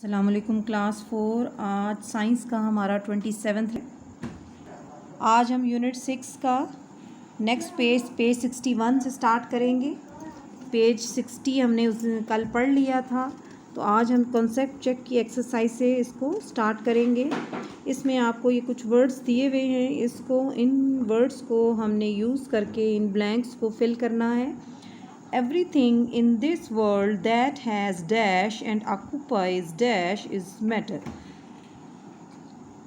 अस्सलामुअलैकुम क्लास 4। आज साइंस का हमारा 27 है। आज हम यूनिट 6 का नेक्स्ट पेज 61 से स्टार्ट करेंगे। पेज 60 हमने उस कल पढ़ लिया था, तो आज हम कॉन्सेप्ट चेक की एक्सरसाइज से इसको स्टार्ट करेंगे। इसमें आपको ये कुछ वर्ड्स दिए हुए हैं, इन वर्ड्स को हमने यूज़ करके इन ब्लैंक्स को फिल करना है। Everything in this world that has dash and occupies dash is matter.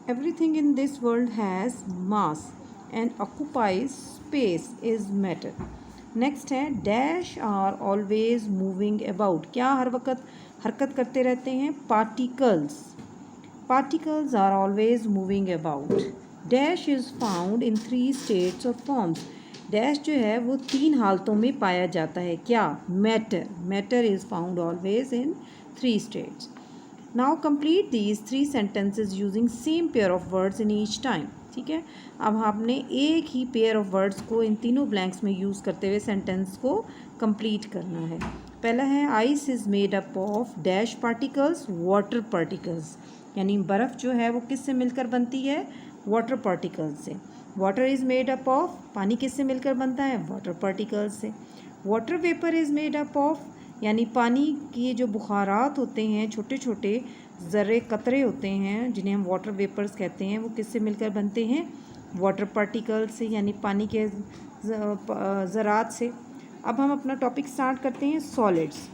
Everything in this world has mass and occupies space is matter. Next है dash are always moving about. क्या हर वक्त हरकत करते रहते हैं? Particles. Particles are always moving about. Dash is found in 3 states of forms. Dash जो है वो 3 हालतों में पाया जाता है। क्या? Matter. Matter is found always in 3 states. Now complete these 3 sentences using same pair of words in each time. ठीक है, अब आपने एक ही पेयर ऑफ वर्ड्स को इन तीनों ब्लैंक्स में यूज़ करते हुए सेंटेंस को कंप्लीट करना है। पहला है ice is made up of dash particles, water particles. यानी बर्फ़ जो है वो किससे मिलकर बनती है? वाटर पार्टिकल्स से। Water is made up of, पानी किससे मिलकर बनता है? वाटर पार्टिकल्स से। Water vapour is made up of, यानी पानी के जो बुखारात होते हैं, छोटे छोटे ज़र्रे कतरे होते हैं जिन्हें हम वाटर वेपर्स कहते हैं, वो किससे मिलकर बनते हैं? वाटर पार्टिकल्स से, यानी पानी के ज़रात से। अब हम अपना टॉपिक स्टार्ट करते हैं। सॉलिड्स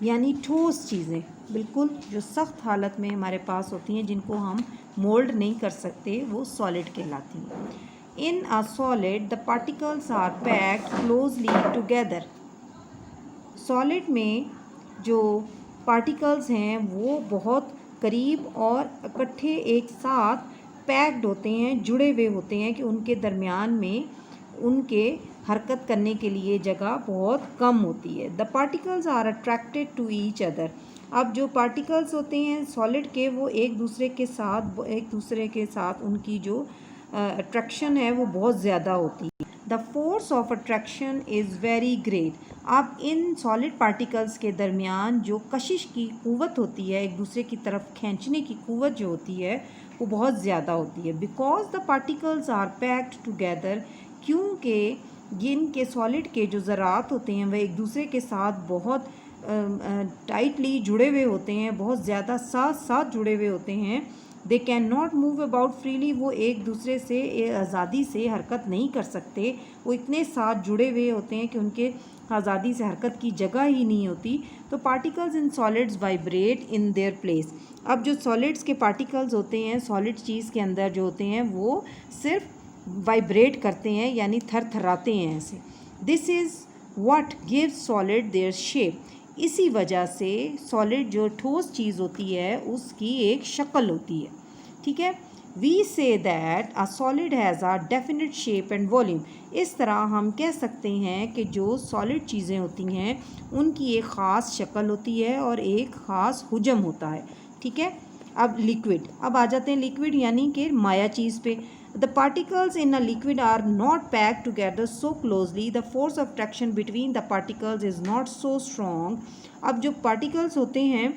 यानी ठोस चीज़ें, बिल्कुल जो सख्त हालत में हमारे पास होती हैं, जिनको हम मोल्ड नहीं कर सकते, वो सॉलिड कहलाती हैं। In a solid the particles are packed closely together. Solid में जो पार्टिकल्स हैं वो बहुत करीब और इकट्ठे एक साथ पैक्ड होते हैं, जुड़े हुए होते हैं कि उनके दरमियान में उनके हरकत करने के लिए जगह बहुत कम होती है। The particles are attracted to each other. अब जो पार्टिकल्स होते हैं सॉलिड के, वो एक दूसरे के साथ उनकी जो अट्रैक्शन है वो बहुत ज़्यादा होती है। The force of attraction is very great. अब इन सॉलिड पार्टिकल्स के दरमियान जो कशिश की क़ुव्वत होती है, एक दूसरे की तरफ खींचने की क़ुव्वत जो होती है वो बहुत ज़्यादा होती है। Because the particles are packed together, क्योंकि जिनके सॉलिड के जो ज़रात होते हैं वह एक दूसरे के साथ बहुत टाइटली जुड़े हुए होते हैं, बहुत ज़्यादा साथ साथ जुड़े हुए होते हैं। They can not move about freely, वो एक दूसरे से आज़ादी से हरकत नहीं कर सकते। वो इतने साथ जुड़े हुए होते हैं कि उनके आज़ादी से हरकत की जगह ही नहीं होती। तो particles in solids vibrate in their place. अब जो सॉलिड्स के पार्टिकल्स होते हैं, सॉलिड चीज़ के अंदर जो होते हैं, वो सिर्फ वाइब्रेट करते हैं, यानी थरथराते हैं ऐसे। This is what gives solid their shape. इसी वजह से सॉलिड जो ठोस चीज़ होती है उसकी एक शक्ल होती है। ठीक है, we say that a solid has a definite shape and volume. इस तरह हम कह सकते हैं कि जो सॉलिड चीज़ें होती हैं उनकी एक ख़ास शक्ल होती है और एक ख़ास हुजम होता है। ठीक है, अब लिक्विड, अब आ जाते हैं लिक्विड यानी कि माया चीज़ पे। The particles in a liquid are not packed together so closely. The force of attraction between the particles is not so strong. अब जो particles होते हैं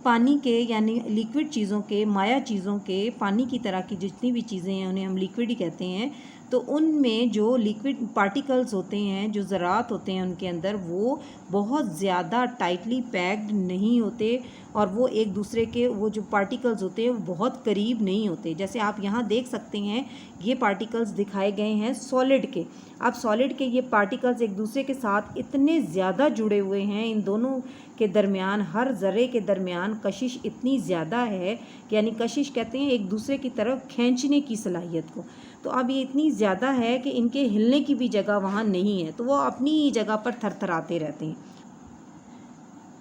पानी के, यानी लिक्विड चीज़ों के, माया चीज़ों के, पानी की तरह की जितनी भी चीज़ें हैं उन्हें हम लिक्विड ही कहते हैं। तो उनमें जो लिक्विड पार्टिकल्स होते हैं, जो ज़रात होते हैं उनके अंदर, वो बहुत ज़्यादा टाइटली पैक्ड नहीं होते और वो एक दूसरे के, वो जो पार्टिकल्स होते हैं वो बहुत करीब नहीं होते। जैसे आप यहाँ देख सकते हैं ये पार्टिकल्स दिखाए गए हैं सॉलिड के। अब सॉलिड के ये पार्टिकल्स एक दूसरे के साथ इतने ज़्यादा जुड़े हुए हैं, इन दोनों के दरमियान, हर ज़र्रे के दरमियान कशिश इतनी ज़्यादा है, यानी कशिश कहते हैं एक दूसरे की तरफ खींचने की सलाहियत को। तो अब ये इतनी ज़्यादा है कि इनके हिलने की भी जगह वहाँ नहीं है, तो वो अपनी ही जगह पर थरथराते रहते हैं।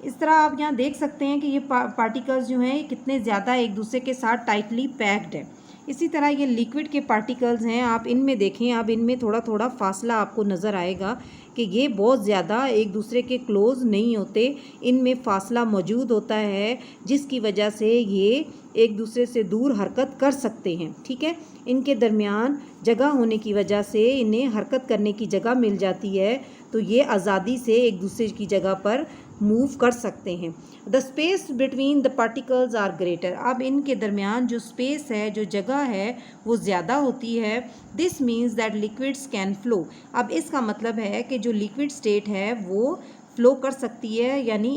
इस तरह आप यहाँ देख सकते हैं कि ये पार्टिकल्स जो हैं ये कितने ज़्यादा एक दूसरे के साथ टाइटली पैक्ड है। इसी तरह ये लिक्विड के पार्टिकल्स हैं, आप इनमें देखें, अब इनमें थोड़ा थोड़ा फासला आपको नज़र आएगा कि ये बहुत ज़्यादा एक दूसरे के क्लोज़ नहीं होते, इनमें फ़ासला मौजूद होता है, जिसकी वजह से ये एक दूसरे से दूर हरकत कर सकते हैं। ठीक है, इनके दरमियान जगह होने की वजह से इन्हें हरकत करने की जगह मिल जाती है, तो ये आज़ादी से एक दूसरे की जगह पर मूव कर सकते हैं। The space between the particles are greater, अब इनके दरमियान जो स्पेस है, जो जगह है, वो ज़्यादा होती है। This means that liquids can flow, अब इसका मतलब है कि जो लिक्विड स्टेट है वो फ्लो कर सकती है, यानी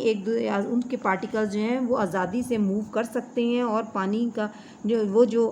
उनके पार्टिकल्स जो हैं वो आज़ादी से मूव कर सकते हैं और पानी का जो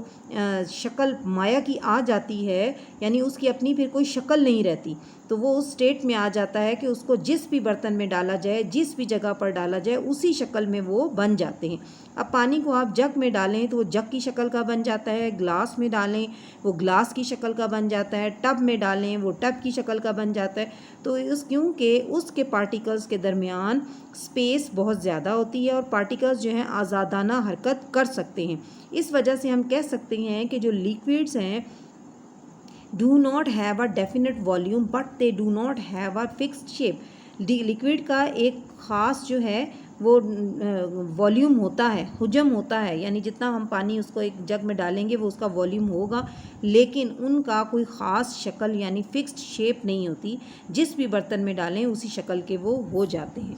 शक्ल माया की आ जाती है, यानी उसकी अपनी फिर कोई शक्ल नहीं रहती, तो वो उस स्टेट में आ जाता है कि उसको जिस भी बर्तन में डाला जाए, जिस भी जगह पर डाला जाए, उसी शक्ल में वो बन जाते हैं। अब पानी को आप जग में डालें तो वो जग की शक्ल का बन जाता है, ग्लास में डालें वो ग्लास की शक्ल का बन जाता है, टब में डालें वो टब की शक्ल का बन जाता है। तो क्योंकि उसके पार्टिकल्स के दरमियान स्पेस बहुत ज़्यादा होती है और पार्टिकल्स जो हैं आज़ादाना हरकत कर सकते हैं। इस वजह से हम कह सकते हैं कि जो लिक्विड्स हैं do not have a definite volume but they do not have a fixed shape। Liquid का एक ख़ास जो है वो वॉल्यूम होता है, हुजम होता है, यानी जितना हम पानी उसको एक जग में डालेंगे वो उसका वॉल्यूम होगा, लेकिन उनका कोई ख़ास शक्ल यानी फ़िक्स्ड शेप नहीं होती, जिस भी बर्तन में डालें उसी शक्ल के वो हो जाते हैं।